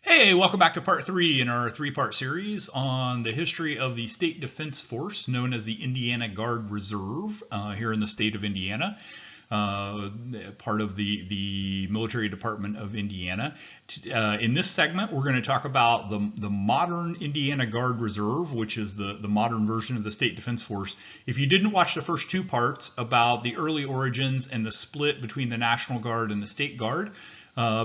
Hey, welcome back to part three in our three-part series on the history of the State Defense Force, known as the Indiana Guard Reserve, here in the state of Indiana, part of the Military Department of Indiana. In this segment, we're going to talk about the modern Indiana Guard Reserve, which is the modern version of the State Defense Force. If you didn't watch the first two parts about the early origins and the split between the National Guard and the State Guard,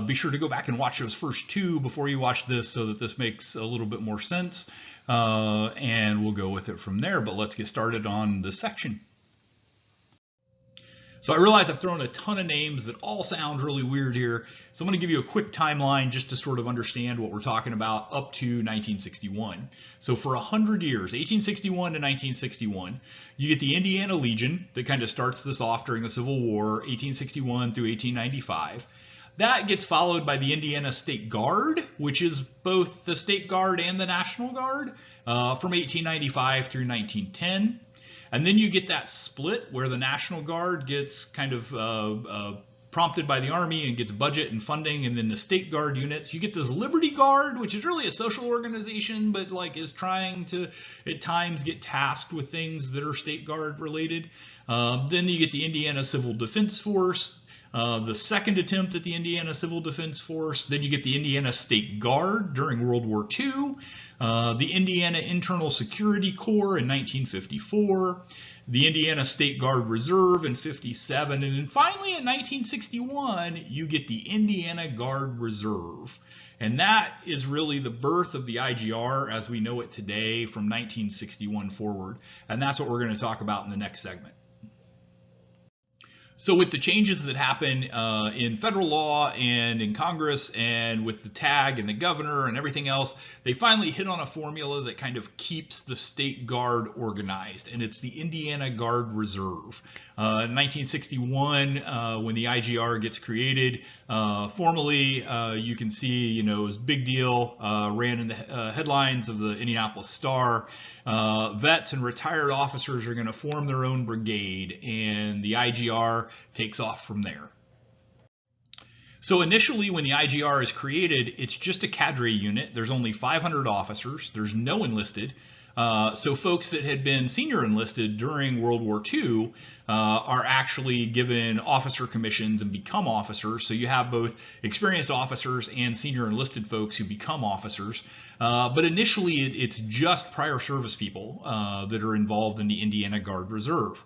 be sure to go back and watch those first two before you watch this so that this makes a little bit more sense, and we'll go with it from there. But let's get started on this section. So I realize I've thrown a ton of names that all sound really weird here, so I'm going to give you a quick timeline just to sort of understand what we're talking about up to 1961. So for 100 years, 1861 to 1961, you get the Indiana Legion that kind of starts this off during the Civil War, 1861 through 1895. That gets followed by the Indiana State Guard, which is both the State Guard and the National Guard, from 1895 through 1910. And then you get that split where the National Guard gets kind of prompted by the Army and gets budget and funding, and then the State Guard units. You get this Liberty Guard, which is really a social organization, but like is trying to at times get tasked with things that are State Guard related. Then you get the Indiana Civil Defense Force, the second attempt at the Indiana Civil Defense Force. Then you get the Indiana State Guard during World War II, the Indiana Internal Security Corps in 1954, the Indiana State Guard Reserve in 57, and then finally in 1961, you get the Indiana Guard Reserve. And that is really the birth of the IGR as we know it today from 1961 forward. And that's what we're going to talk about in the next segment. So with the changes that happen in federal law and in Congress and with the tag and the governor and everything else, they finally hit on a formula that kind of keeps the State Guard organized, and it's the Indiana Guard Reserve. In 1961, when the IGR gets created, formally, you can see, it was a big deal, ran in the headlines of the Indianapolis Star. Vets and retired officers are going to form their own brigade, and the IGR takes off from there. So initially, when the IGR is created, it's just a cadre unit. There's only 500 officers. There's no enlisted. So folks that had been senior enlisted during World War II are actually given officer commissions and become officers. So you have both experienced officers and senior enlisted folks who become officers. But initially, it's just prior service people that are involved in the Indiana Guard Reserve.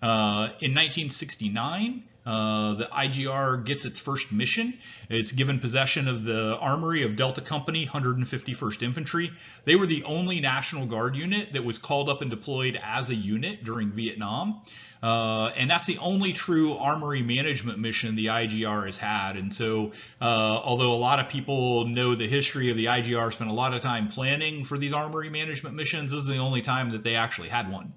In 1969, the IGR gets its first mission. It's given possession of the armory of Delta Company, 151st Infantry. They were the only National Guard unit that was called up and deployed as a unit during Vietnam. And that's the only true armory management mission the IGR has had. And so, although a lot of people know the history of the IGR, spent a lot of time planning for these armory management missions, this is the only time that they actually had one.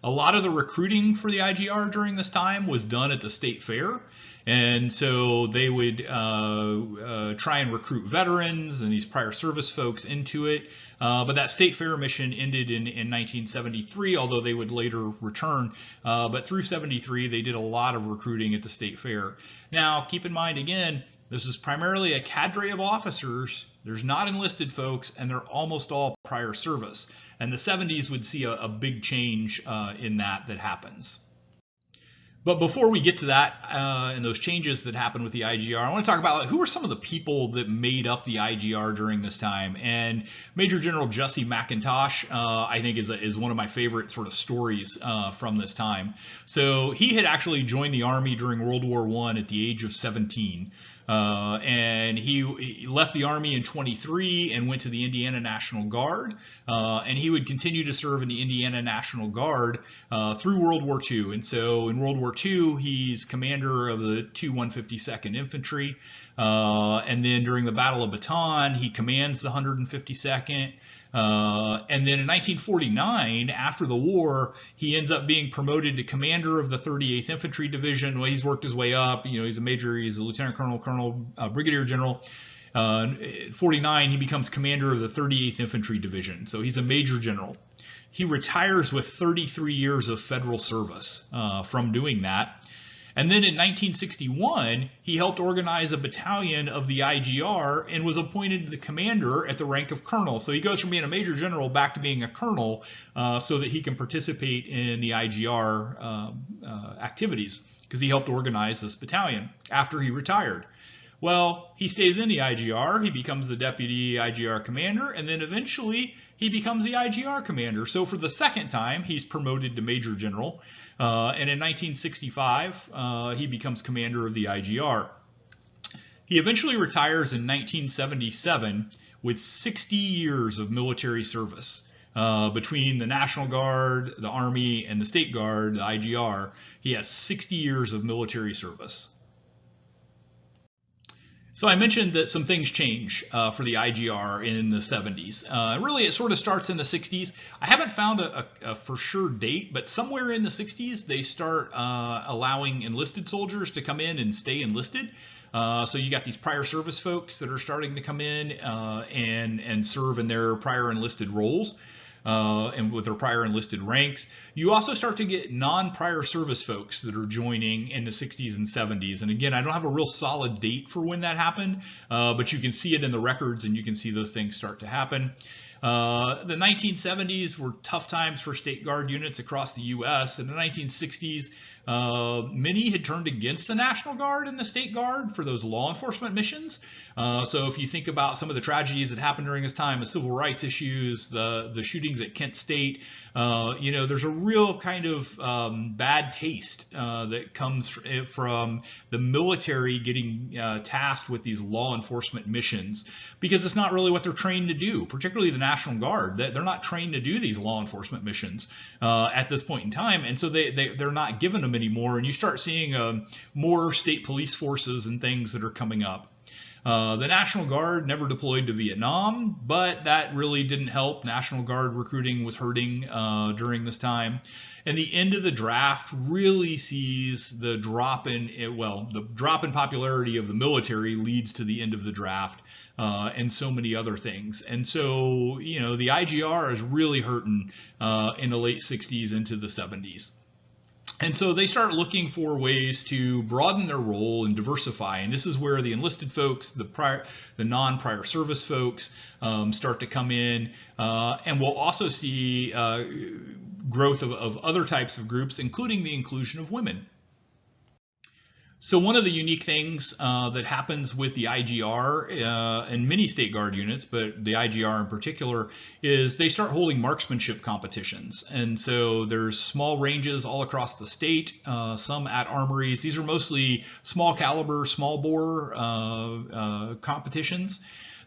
A lot of the recruiting for the IGR during this time was done at the state fair. And so they would try and recruit veterans and these prior service folks into it. But that state fair mission ended in 1973, although they would later return. But through 73, they did a lot of recruiting at the state fair. Now, keep in mind, again, this is primarily a cadre of officers. There's not enlisted folks, and they're almost all prior service. And the 70s would see a big change in that happens. But before we get to that and those changes that happen with the IGR, I want to talk about who are some of the people that made up the IGR during this time. And Major General Jesse McIntosh, I think, is one of my favorite sort of stories from this time. So he had actually joined the Army during World War I at the age of 17. And he left the Army in 23 and went to the Indiana National Guard. And he would continue to serve in the Indiana National Guard through World War II. And so in World War II, he's commander of the 152nd Infantry. And then during the Battle of Bataan, he commands the 152nd. And then in 1949, after the war, he ends up being promoted to commander of the 38th Infantry Division. Well, he's worked his way up. He's a major, he's a lieutenant colonel, brigadier general. 49, he becomes commander of the 38th Infantry Division. So he's a major general. He retires with 33 years of federal service from doing that. And then in 1961, he helped organize a battalion of the IGR and was appointed the commander at the rank of colonel. So he goes from being a major general back to being a colonel so that he can participate in the IGR activities, because he helped organize this battalion after he retired. Well, he stays in the IGR, he becomes the deputy IGR commander, and then eventually he becomes the IGR commander. So for the second time, he's promoted to major general. And in 1965, he becomes commander of the IGR. He eventually retires in 1977 with 60 years of military service. Between the National Guard, the Army, and the State Guard, the IGR, he has 60 years of military service. So I mentioned that some things change for the IGR in the 70s. Really, it sort of starts in the 60s. I haven't found a for sure date, but somewhere in the 60s, they start allowing enlisted soldiers to come in and stay enlisted. So you got these prior service folks that are starting to come in and serve in their prior enlisted roles. And with their prior enlisted ranks. You also start to get non-prior service folks that are joining in the 60s and 70s. And again, I don't have a real solid date for when that happened, but you can see it in the records and you can see those things start to happen. The 1970s were tough times for State Guard units across the U.S. In the 1960s, many had turned against the National Guard and the State Guard for those law enforcement missions. So if you think about some of the tragedies that happened during this time, the civil rights issues, the shootings at Kent State, there's a real kind of bad taste that comes from the military getting tasked with these law enforcement missions, because it's not really what they're trained to do, particularly the National Guard. They're not trained to do these law enforcement missions at this point in time, and so they're not given them anymore, and you start seeing more state police forces and things that are coming up. The National Guard never deployed to Vietnam, but that really didn't help. National Guard recruiting was hurting during this time. And the end of the draft really sees the drop in popularity of the military leads to the end of the draft and so many other things. And so, the IGR is really hurting in the late 60s into the 70s. And so they start looking for ways to broaden their role and diversify. And this is where the enlisted folks, the non-prior service folks start to come in. And we'll also see growth of other types of groups, including the inclusion of women. So one of the unique things that happens with the IGR and many State Guard units, but the IGR in particular, is they start holding marksmanship competitions. And so there's small ranges all across the state, some at armories. These are mostly small caliber, small bore competitions.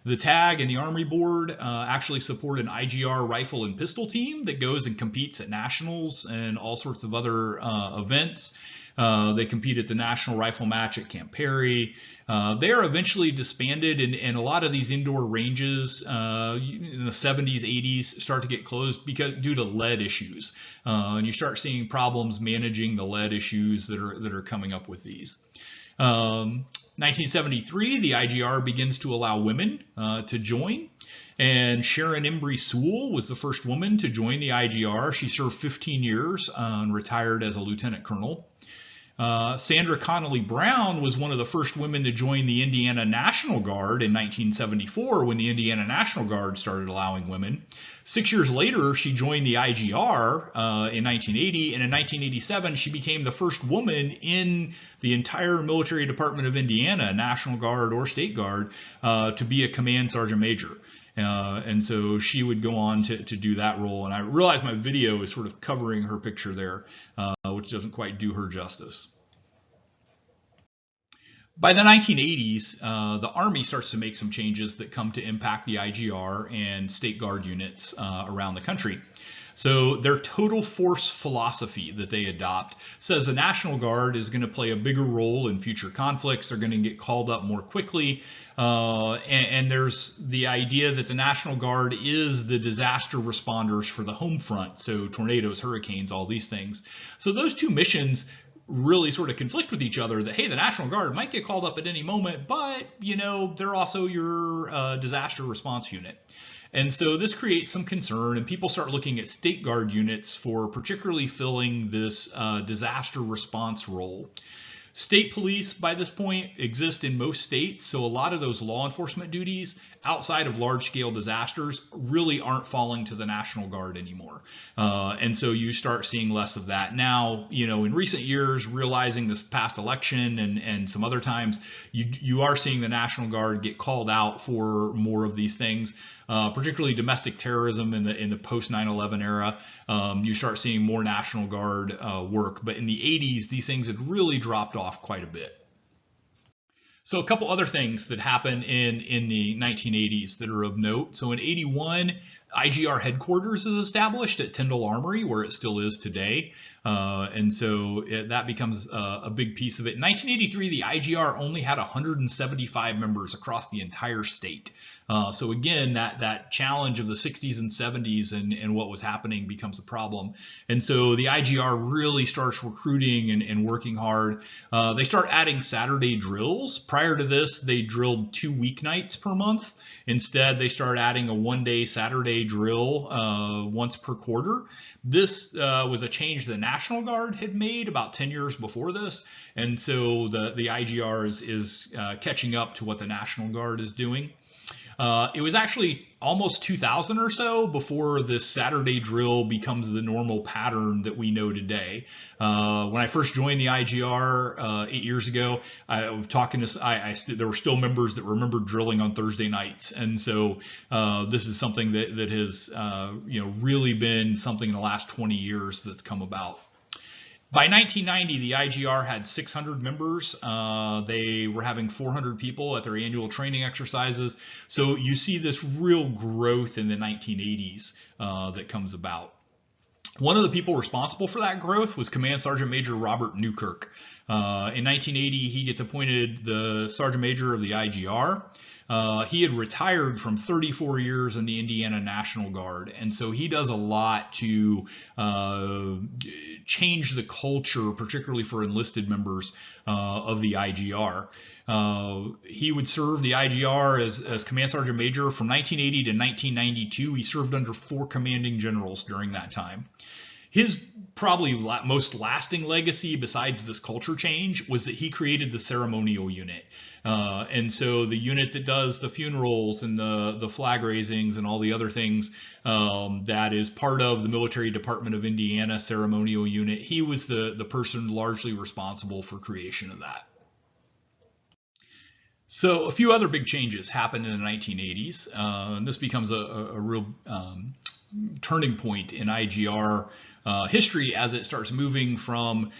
The TAG and the Army Board actually support an IGR rifle and pistol team that goes and competes at nationals and all sorts of other events. They compete at the National Rifle Match at Camp Perry. They are eventually disbanded, and a lot of these indoor ranges in the 70s, 80s start to get closed due to lead issues. And you start seeing problems managing the lead issues that are coming up with these. 1973, the IGR begins to allow women to join. And Sharon Embry Sewell was the first woman to join the IGR. She served 15 years and retired as a lieutenant colonel. Sandra Connolly Brown was one of the first women to join the Indiana National Guard in 1974, when the Indiana National Guard started allowing women. 6 years later, she joined the IGR in 1980, and in 1987, she became the first woman in the entire military department of Indiana, National Guard or State Guard, to be a command sergeant major. And so she would go on to do that role. And I realize my video is sort of covering her picture there, which doesn't quite do her justice. By the 1980s, the Army starts to make some changes that come to impact the IGR and State Guard units around the country. So their total force philosophy that they adopt says the National Guard is going to play a bigger role in future conflicts. They're going to get called up more quickly. And there's the idea that the National Guard is the disaster responders for the home front. So tornadoes, hurricanes, all these things. So those two missions really sort of conflict with each other, that, hey, the National Guard might get called up at any moment, but, they're also your disaster response unit. And so this creates some concern, and people start looking at State Guard units for particularly filling this disaster response role. State police by this point exist in most states, so a lot of those law enforcement duties outside of large-scale disasters really aren't falling to the National Guard anymore. And so you start seeing less of that. Now, in recent years, realizing this past election and some other times, you are seeing the National Guard get called out for more of these things. Particularly domestic terrorism in the post 9/11 era, you start seeing more National Guard work. But in the 80s, these things had really dropped off quite a bit. So a couple other things that happened in the 1980s that are of note. So in 81, IGR headquarters is established at Tyndall Armory, where it still is today. And so that becomes a big piece of it. In 1983, the IGR only had 175 members across the entire state. So again, that challenge of the 60s and 70s and what was happening becomes a problem. And so the IGR really starts recruiting and working hard. They start adding Saturday drills. Prior to this, they drilled 2 weeknights per month. Instead, they start adding a 1-day Saturday drill once per quarter. This was a change the National Guard had made about 10 years before this. And so the IGR is catching up to what the National Guard is doing. It was actually almost 2000 or so before this Saturday drill becomes the normal pattern that we know today. When I first joined the IGR 8 years ago, I was talking to there were still members that remembered drilling on Thursday nights, and so this is something that has really been something in the last 20 years that's come about. By 1990, the IGR had 600 members. They were having 400 people at their annual training exercises. So you see this real growth in the 1980s that comes about. One of the people responsible for that growth was Command Sergeant Major Robert Newkirk. In 1980, he gets appointed the Sergeant Major of the IGR. He had retired from 34 years in the Indiana National Guard, and so he does a lot to change the culture, particularly for enlisted members of the IGR. He would serve the IGR as Command Sergeant Major from 1980 to 1992. He served under 4 commanding generals during that time. His probably most lasting legacy, besides this culture change, was that he created the ceremonial unit. And so the unit that does the funerals and the flag raisings and all the other things that is part of the Military Department of Indiana ceremonial unit, he was the person largely responsible for creation of that. So a few other big changes happened in the 1980s, and this becomes a real turning point in IGR history as it starts moving from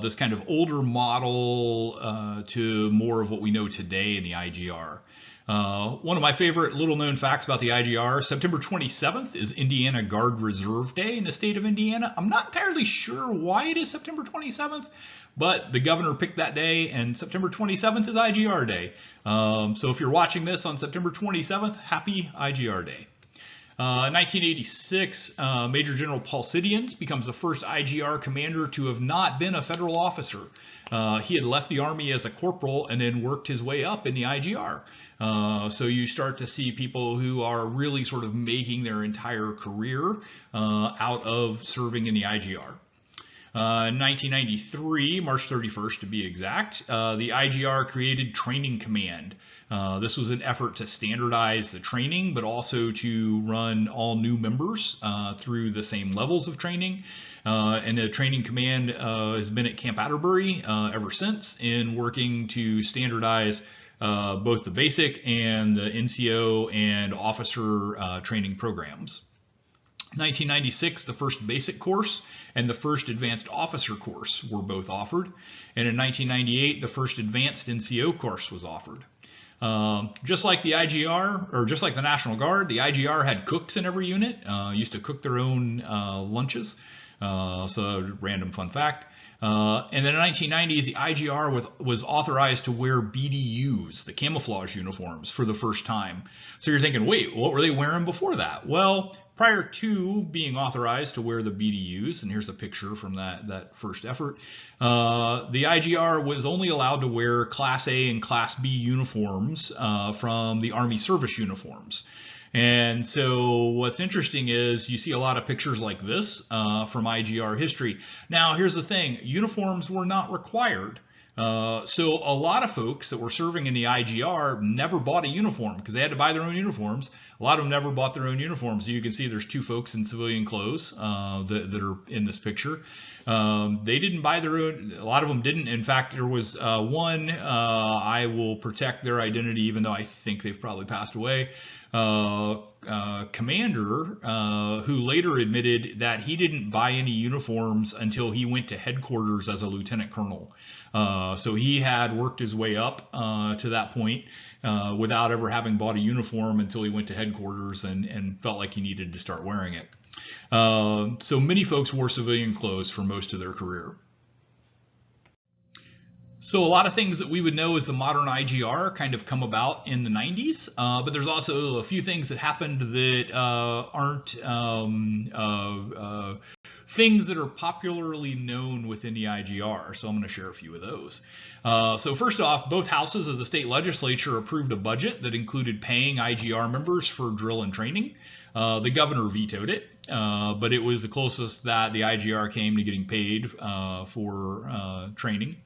this kind of older model to more of what we know today in the IGR. One of my favorite little known facts about the IGR, September 27th is Indiana Guard Reserve Day in the state of Indiana. I'm not entirely sure why it is September 27th, but the governor picked that day, and September 27th is IGR Day. So if you're watching this on September 27th, happy IGR Day. In 1986, Major General Paul Sidians becomes the first IGR commander to have not been a federal officer. He had left the Army as a corporal and then worked his way up in the IGR. So you start to see people who are really sort of making their entire career out of serving in the IGR. In 1993, March 31st to be exact, the IGR created Training Command. This was an effort to standardize the training, but also to run all new members through the same levels of training. And the Training Command has been at Camp Atterbury ever since in working to standardize both the basic and the NCO and officer training programs. 1996, the first basic course and the first advanced officer course were both offered. And in 1998, the first advanced NCO course was offered. Just like the IGR, or just like the National Guard, the IGR had cooks in every unit, used to cook their own lunches. So random fun fact. And in the 1990s, the IGR was authorized to wear BDUs, the camouflage uniforms, for the first time. So you're thinking, wait, what were they wearing before that? Well, prior to being authorized to wear the BDUs, and here's a picture from that first effort, the IGR was only allowed to wear Class A and Class B uniforms from the Army service uniforms. And so what's interesting is you see a lot of pictures like this from IGR history. Now, here's the thing. Uniforms were not required. So a lot of folks that were serving in the IGR never bought a uniform because they had to buy their own uniforms. A lot of them never bought their own uniforms. So you can see there's two folks in civilian clothes that are in this picture. They didn't buy their own. A lot of them didn't. In fact, there was one, I will protect their identity even though I think they've probably passed away, commander who later admitted that he didn't buy any uniforms until he went to headquarters as a lieutenant colonel. So he had worked his way up to that point without ever having bought a uniform until he went to headquarters and felt like he needed to start wearing it. So many folks wore civilian clothes for most of their career. So a lot of things that we would know as the modern IGR kind of come about in the 90s, but there's also a few things that happened that aren't things that are popularly known within the IGR. So I'm going to share a few of those. So first off, both houses of the state legislature approved a budget that included paying IGR members for drill and training. The governor vetoed it, but it was the closest that the IGR came to getting paid for training.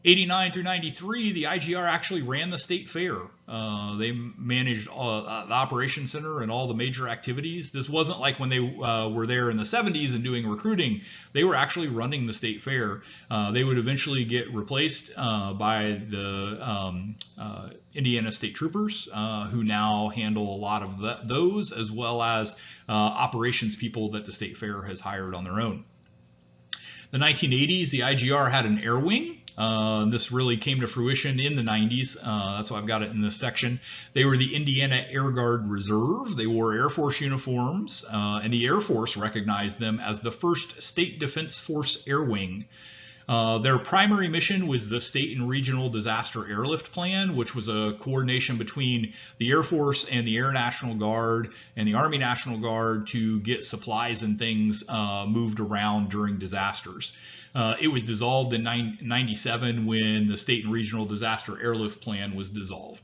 89 through 93, the IGR actually ran the state fair. They managed the operations center and all the major activities. This wasn't like when they were there in the 70s and doing recruiting. They were actually running the state fair. They would eventually get replaced by the Indiana State Troopers, who now handle a lot of those, as well as operations people that the state fair has hired on their own. The 1980s, the IGR had an air wing. This really came to fruition in the 90s. That's why I've got it in this section. They were the Indiana Air Guard Reserve. They wore Air Force uniforms, and the Air Force recognized them as the first State Defense Force Air Wing. Their primary mission was the State and Regional Disaster Airlift Plan, which was a coordination between the Air Force and the Air National Guard and the Army National Guard to get supplies and things moved around during disasters. It was dissolved in 97 when the State and Regional Disaster Airlift Plan was dissolved.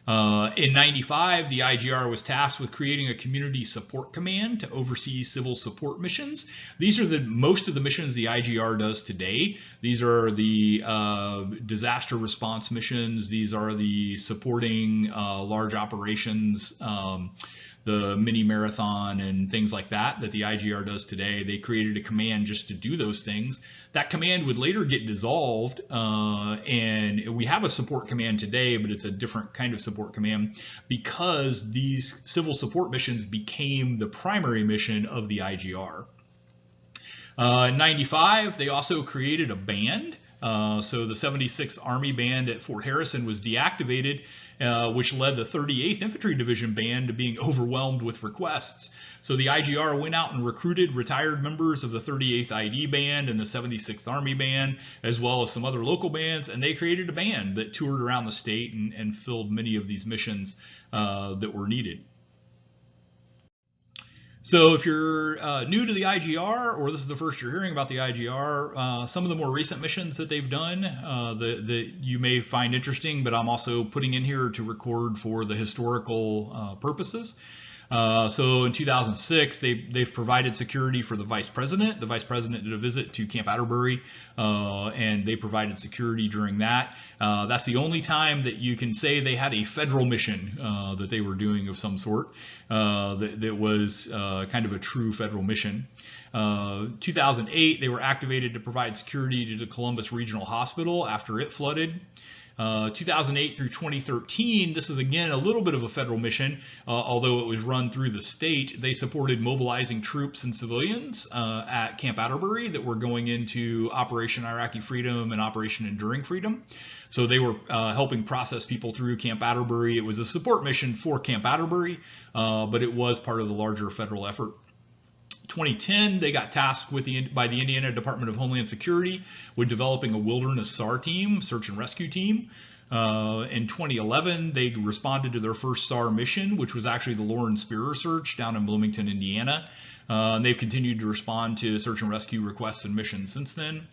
In 95, the IGR was tasked with creating a community support command to oversee civil support missions. These are most of the missions the IGR does today. These are the disaster response missions. These are the supporting large operations, the mini marathon and things like that the IGR does today. They created a command just to do those things. That command would later get dissolved, and we have a support command today, but it's a different kind of support command because these civil support missions became the primary mission of the IGR. In 95, they also created a band. So the 76th Army Band at Fort Harrison was deactivated, which led the 38th Infantry Division Band to being overwhelmed with requests. So the IGR went out and recruited retired members of the 38th ID Band and the 76th Army Band, as well as some other local bands, and they created a band that toured around the state and filled many of these missions that were needed. So if you're new to the IGR, or this is the first you're hearing about the IGR, some of the more recent missions that they've done that you may find interesting, but I'm also putting in here to record for the historical purposes. So in 2006, they've provided security for the vice president. The vice president did a visit to Camp Atterbury, and they provided security during that. That's the only time that you can say they had a federal mission that they were doing of some sort that was kind of a true federal mission. 2008, they were activated to provide security to the Columbus Regional Hospital after it flooded. 2008 through 2013, this is again a little bit of a federal mission, although it was run through the state. They supported mobilizing troops and civilians at Camp Atterbury that were going into Operation Iraqi Freedom and Operation Enduring Freedom. So they were helping process people through Camp Atterbury. It was a support mission for Camp Atterbury, but it was part of the larger federal effort. 2010, they got tasked by the Indiana Department of Homeland Security with developing a wilderness SAR team, search and rescue team. In 2011, they responded to their first SAR mission, which was actually the Lauren Spearer search down in Bloomington, Indiana. And they've continued to respond to search and rescue requests and missions since then.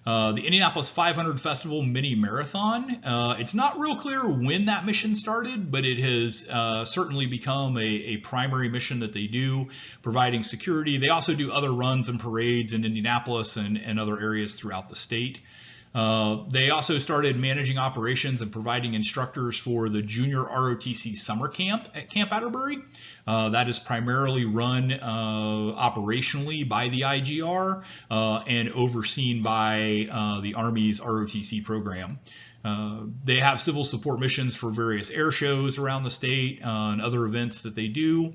The Indianapolis 500 Festival Mini Marathon. It's not real clear when that mission started, but it has certainly become a primary mission that they do, providing security. They also do other runs and parades in Indianapolis and other areas throughout the state. They also started managing operations and providing instructors for the Junior ROTC Summer Camp at Camp Atterbury. That is primarily run operationally by the IGR and overseen by the Army's ROTC program. They have civil support missions for various air shows around the state and other events that they do.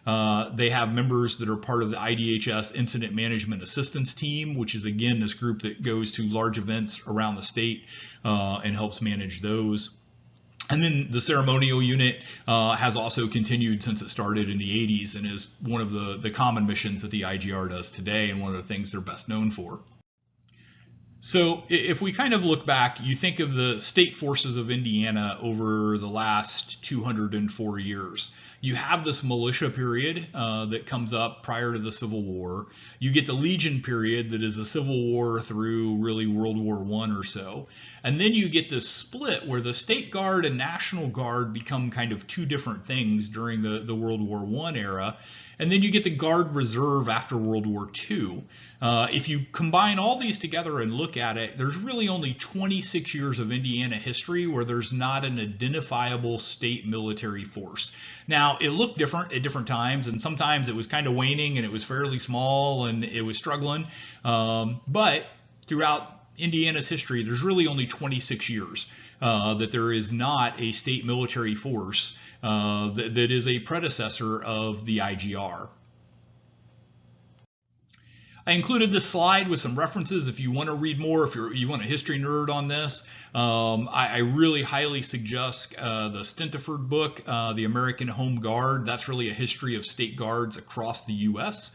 They have members that are part of the IDHS Incident Management Assistance Team, which is, again, this group that goes to large events around the state and helps manage those. And then the ceremonial unit has also continued since it started in the 80s and is one of the common missions that the IGR does today and one of the things they're best known for. So if we kind of look back, you think of the state forces of Indiana over the last 204 years. You have this militia period that comes up prior to the Civil War. You get the Legion period that is the Civil War through really World War I or so. And then you get this split where the State Guard and National Guard become kind of two different things during the World War I era. And then you get the Guard Reserve after World War II. If you combine all these together and look at it, there's really only 26 years of Indiana history where there's not an identifiable state military force. Now, it looked different at different times, and sometimes it was kind of waning and it was fairly small and it was struggling. But throughout Indiana's history, there's really only 26 years that there is not a state military force that is a predecessor of the IGR. I included this slide with some references if you want to read more, if you want a history nerd on this. I really highly suggest the Stintaford book, The American Home Guard. That's really a history of state guards across the U.S.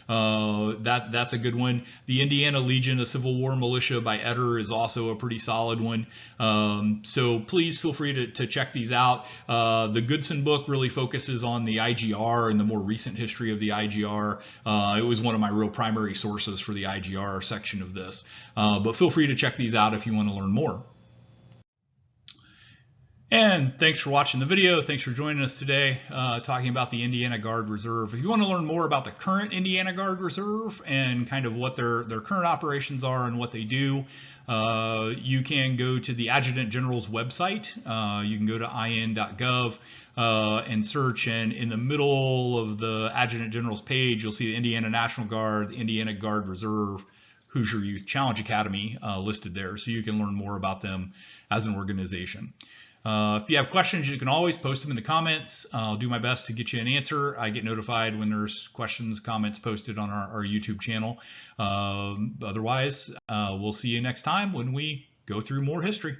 That's a good one. The Indiana Legion, a Civil War Militia by Etter is also a pretty solid one. So please feel free to check these out. The Goodson book really focuses on the IGR and the more recent history of the IGR. It was one of my real primary sources for the IGR section of this. But feel free to check these out if you want to learn more. And thanks for watching the video. Thanks for joining us today talking about the Indiana Guard Reserve. If you want to learn more about the current Indiana Guard Reserve and kind of what their current operations are and what they do, you can go to the Adjutant General's website. You can go to in.gov and search, and in the middle of the Adjutant General's page, you'll see the Indiana National Guard, the Indiana Guard Reserve, Hoosier Youth Challenge Academy listed there, so you can learn more about them as an organization. If you have questions, you can always post them in the comments. I'll do my best to get you an answer. I get notified when there's questions, comments posted on our YouTube channel. Otherwise, we'll see you next time when we go through more history.